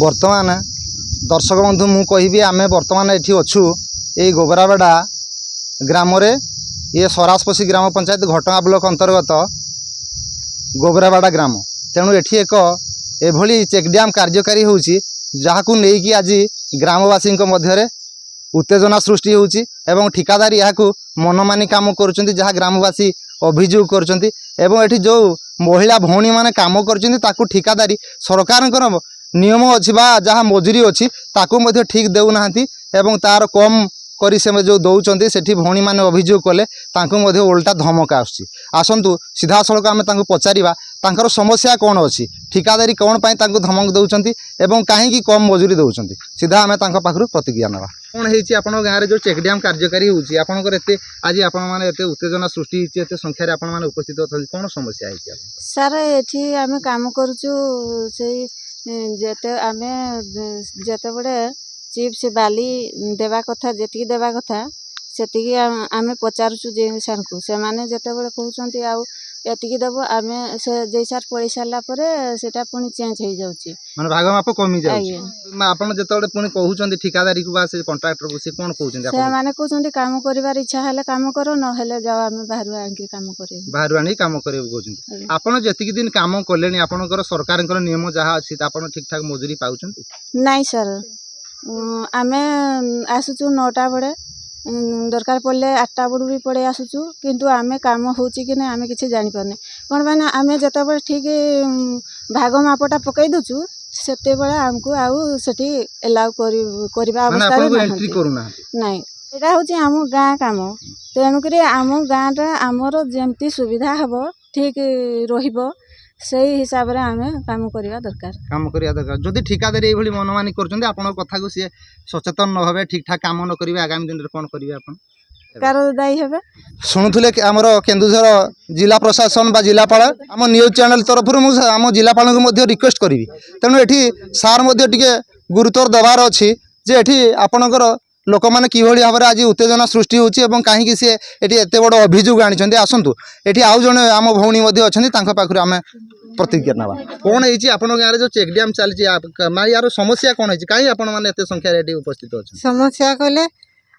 बर्तमान दर्शक बंधु मु कहि आम बर्तमान ये अच्छु ये गोबराबेड़ा ग्राम ये सरासपसी ग्राम पंचायत घटगाँ ब्लॉक अंतर्गत गोबराबेड़ा ग्राम तेणु एठी एक एभली चेकड्याम कार्यकारी होउची जहाकू नेकी आज ग्रामवासी मध्य उत्तेजना सृष्टि होउची एवं ठिकादारी यहाँ मनमानी काम करुँच जहाँ ग्रामवासी अभियोग करुँच एवं एठी जो महिला भौणी माने काम करुँच ठिकादारी सरकार नियम अच्छी जहाँ मजूरी अच्छी ताकू मध्य ठीक देउना एवं तार कम करी से जो दौरान से भौणी मैंने अभियोग कले उल्टा धमक आसतु सीधा सड़क आम पचारा तांकर समस्या कौन अच्छी ठिकादारी कौन पाई धमक दौरान एवं कहीं कम मजूरी दौरान सीधा आम पाखु प्रतिक्रिया ना कौन हो गाँव में जो चेकड्याम कार्यकारी होते आज आपने उत्तेजना सृष्टि एत संख्यार आप उपस्थित अच्छा कौन समस्या है सर ये आम कम करुचु जिते बड़े चिप्स बाली देवा कथा जी देवा कथा से आम पचारुचु जे सार को से मैंने जिते बड़े कहते आती देव आम से जे सार पड़ी सारापर से पुणी चेंज हो जाऊँगी माने भाग माप कमी जाउची आपन जेतबे पुणी कहउचंदी ठिकादारी को बा से कॉन्ट्रैक्टर को से कोन कहउचंदी से माने कहउचंदी काम करिवार इच्छा हेले काम करो न हेले जाओ आमे बाहरु आंकी काम करियो बाहरु आनी काम करियो कहउचंदी आपन जेतिक दिन काम करलेनी आपनकर सरकारकर नियम जहा अछि त आपन ठीक ठाक मजूरी पाउचंदी नाही सर आमे आसुचु 9टा बडे दरकार पड़े 8टा बड़ू भी पड़े आसुचु किंतु आमे काम होची कि ना आमे किछि जानि परने कोन माने आमे जेतबे ठीक भाग मापटा पकई दउचु सेते बेला हमको आउ सेठी एलाउ करबा अवस्था एंट्री करूना नाही एटा होची हम गाँ काम तेणु करी आम गाँटा आमर जेमती सुविधा हबो ठीक रहिबो से हिसाब रे आमे काम करिया दरकार जदि ठिकादारी एभली मनमानी करचंदी आपन कथा को से सचेतन न होबे ठीक ठाक काम न करिवे आगामी दिन रे कोन करिवे आपन कार दायी हेबे शुणुले आमर केन्दुझर जिला प्रशासन बा जिलापाल आम न्यूज चैनल तरफ आम जिलापाल को रिक्वेस्ट करी तेणु ये सार टे गुरुत्व देवार अच्छी जे ये आपणकर लोक मैंने कि भाव में आज उत्तेजना सृष्टि होची कहीं सी एत बड़ अभियोग आनी आसतु ये आउ जड़े आम भौणी अच्छा पाखे आम प्रतिक्रिया ना कौन है आप गाँव में जो चेकड्याम चलती यार समस्या कौन है कहीं आप संख्यार उपस्थित अच्छे समस्या कहले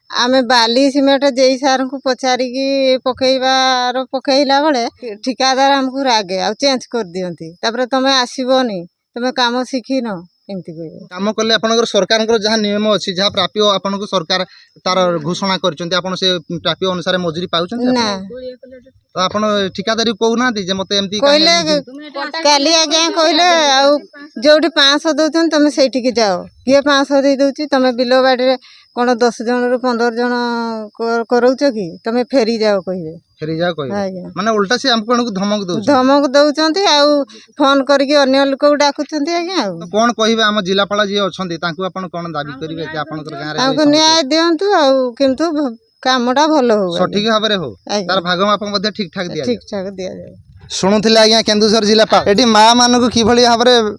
आमे बाली सीमेंट जे सार को पचारिकी पकईबार पकईला बेले ठिकादार हमको रागे आ चेंज कर दियंती तापर तमे आसीबोनी तमे काम शिखिन एमती कहबे काम कले आपनकर सरकार जहाँ नियम अच्छी जहाँ प्राप्य आपन सरकार तार घोषणा करचंती आपन से प्राप्य अनुसार मजूरी पाउचंती ना तो आपन ठिकादारी कहूना जे मते एमती कहले काली आज्ञा कहले आ जोठी 500 दउचन तमे सेठी के जाओ किए 500 दे दउची तमे बिलो बाड़ी कौन 10 जन रु 15 जन करौच कि तमे फेरी जाओ कहबे फेरी जाओ कहबे माने उल्टा से हमको धमक दउचंती आ फोन करके अन्य लोक डाकुचंती आज्ञा कोन कहबे हम जिलापाल जे अछंती तांकु आपन कोन दाबी करिवे जे आपनकर गां रे हमको न्याय दियंतु आ किंतु कामटा भलो हो सठिक भाव रे हो तार भाग माप मध्ये ठीक ठाक दिया जाय शुणुले आज्ञा केन्दुझर जिलापाल एटी माँ मानक कि भाव में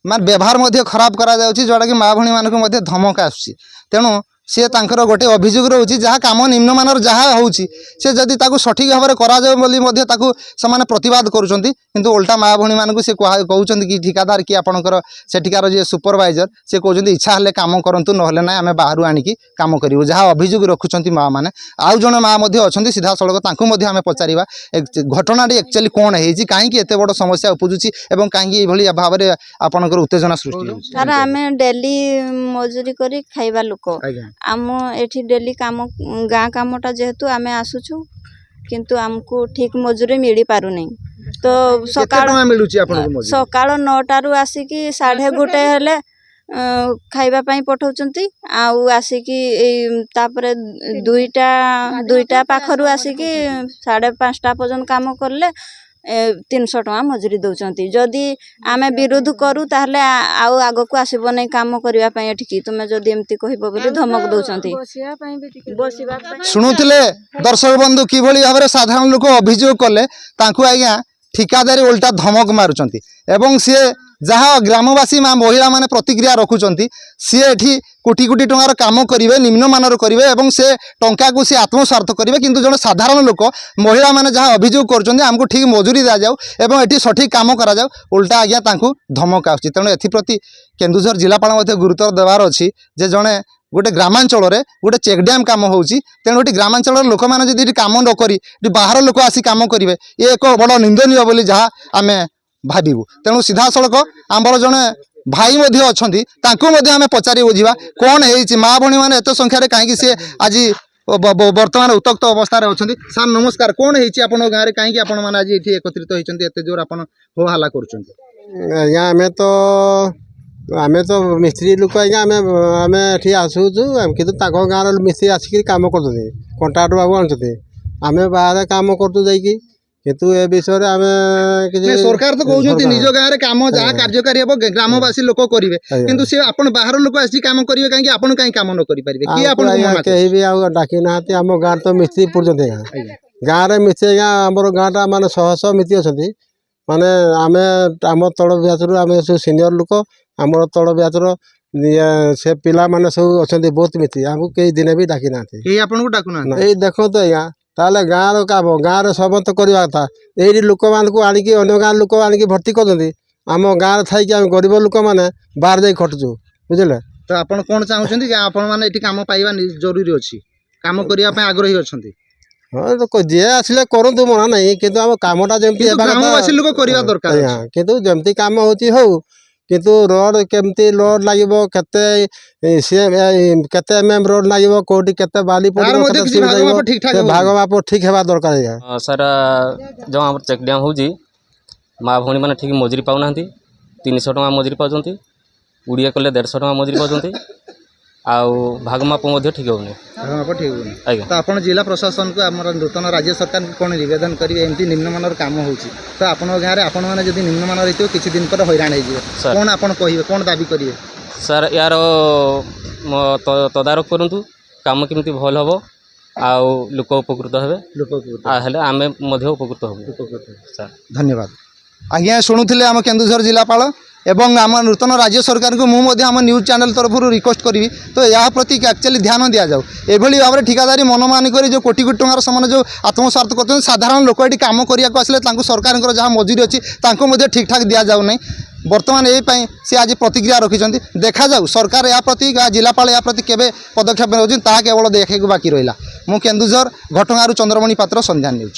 मान व्यवहार खराब करा जोटा कि माँ भणी मानक धमक आसुची तेणु सी तांकर गोटे अभियोग रोचे जहाँ कम निम्नमान जहाँ होची से जदि ताकू सठिक भाव में करा से प्रतिवाद करुँच किंतु उल्टा माँ भणी मानक से कहते कि ठिकादार कि आपंकर सेठिकार जे सुपरवाइजर से कहते इच्छा हेल्ले कम करूँ ना ना आम बाहर आणिकी कम करूँ जहाँ अभियोग रखुंट माँ मैंने आउ जड़े माँ अच्छा सीधा सड़क आम पचारा घटनाटी एक्चुअली कौन है कहीं एत बड़ समस्या उपजुची और कहीं भाव में आपंकर उत्तेजना सृष्टि आम डेली मजूरी कर खाइबा लोक आम एठी डेली काम गाँ कामटा जेहेतु आमे आसुछु किंतु आमको ठीक मजूरी मिली पारु नहीं तो सकाळ 9टा रु आसिकी 1:30 हेले खाइबा पाई पठाउचंती आउ आसिकी तापरे 2टा पाखरु आसिकी 5:30 पर्यंत काम करले 300 टका मजूरी दौरान जदि आम विरोध करूँ ताहले आउ आग को आसब नहीं कम करने एठिकी तुम जदि एमती कहब बोली धमक दौरान शुणुले दर्शक बंधु कि भाव में साधारण लोक अभियोग कले आज्ञा ठिकादारी उल्टा धमक मारुचंती एवं सी जहाँ ग्रामवासी महिला माने प्रतिक्रिया रखुचंती सी एठी कोटी कोटी टंकार काम करेंगे निम्नमानर करेंगे और से टंका को सी आत्मस्वार्थ करेंगे किंतु जन साधारण लोक महिला माने जहाँ अभियोग करमको ठीक मजूरी दि जाऊ एवं एटी सठिक काम करा जाऊ उल्टा आज्ञा तांकु धमक आसुची तेणु एप्रति केन्दुझर जिलापाल गुरुत्व देवार अच्छी जे जड़े गोटे ग्रामांचल गोटे चेक डैम कम होची तेणु ये ग्रामांचल लोक मैंने जब कम न करी बाहर लोक आसी कम करेंगे ये एक बड़ निंदनीय बोली जहाँ आम भावु तेणु सीधा सड़क आमर जड़े भाई आम पचारि बुझा कौन है माँ भणी मैंने एत संख्यार कहीं सी आज बर्तमान उत्तक्त अवस्था अच्छा सार नमस्कार कौन है गाँव में कहीं आज ये एकत्रित होते जोर आप हो हल्ला कर आमे तो मिस्त्री लोक आज्ञा आम ये आसूचु कि गाँव मिस्त्री आसिक कम कर कंट्राक्टर बाबू आनुते आम बाहर कम करूँ जाकि किंतु ए विषय आम सरकार तो कहते निज गाँव में कम जहाँ कार्यकारी हम ग्रामवासी लोक करेंगे किंतु सी आप बाहर लोक आसी कम करेंगे कहीं आप कहीं कम न करेंगे कहीं भी डाकी ना आम गाँव तो मिस्त्री पड़ते गाँव में मिस्त्री आज्ञा आम गाँटा मानने शह मिस्त्री अच्छा माने आम आम तल ब्याचर आम सब सीनियर लोक आम तल ब्याचर से पिला माने सब अच्छा बहुत मिस्त्री आमको कई दिन भी डाकी ना डाकुना देखो तो आज्ञा ताले गाँव काम गाँव समस्त करवा कथा यही लोक मानक आणिकी अन्य गाँव लोक आणिकी भर्ती करते आम गाँव थी आम गरीब लोक मैंने बाहर जा खटुचु बुझे तो आप कौन चाहते आपने कम पाइबा जरूरी अच्छी कम करने आग्रही अच्छा हाँ तो जी आसिले करूँ मना नहीं किंतु आम कमटा जमी ग्रामवासी लोक करवा दरकार किंतु जमती काम होची हो किंतु रोड केमती रोड लगे केते एमएम रोड लगे कौटी केते बाली भाग माप ठीक है दरकार है सर जो आम चेक डैम हो माँ भौणी मैंने ठीक मजूरी पाऊना 300 टका मजूरी पाँच उड़िया कले 150 टका मजूरी पाँच आउ भागमाप ठीक होनी ठीक तो आप जिला प्रशासन को आम नूतन राज्य सरकार कौन निवेदन करेंगे एमती निम्नमानर काम हो तो आप गाँव में आपण मैंने जब निम्नमानर हो किसी दिन पर हैरान हो कौन आप कहे कौन दाबी करेंगे सर यार तदारख करूँ काम केमती भल हम आउ लोक उपकृत हे आम उपकृत हूँ सर धन्यवाद आज्ञा शुणुले आम केन्दुझर जिलापाल एवं आम नूतन राज्य सरकार को मुझे आम न्यूज चैनल तरफ रिक्वेस्ट करी तो यह प्रति एक्चुअली ध्यान दि जाऊ एभली भाव में ठिकादारी मनमानी कर जो कोटी कोटी टंकार से जो आत्मस्वार्थ कर साधारण लोक ये कम करने आसिले सरकार जहाँ मजूरी अच्छी ठीक ठाक दि जाऊ नहीं बर्तमान यही सी आज प्रतिक्रिया रखिंट देखा जाऊ सरकार या प्रति जिलापाल या प्रति केवे पदक्षेप केवल देखा बाकी रहा मु केन्दुझर घटगाँव चंद्रमणि पात्र संध्या न्यूज।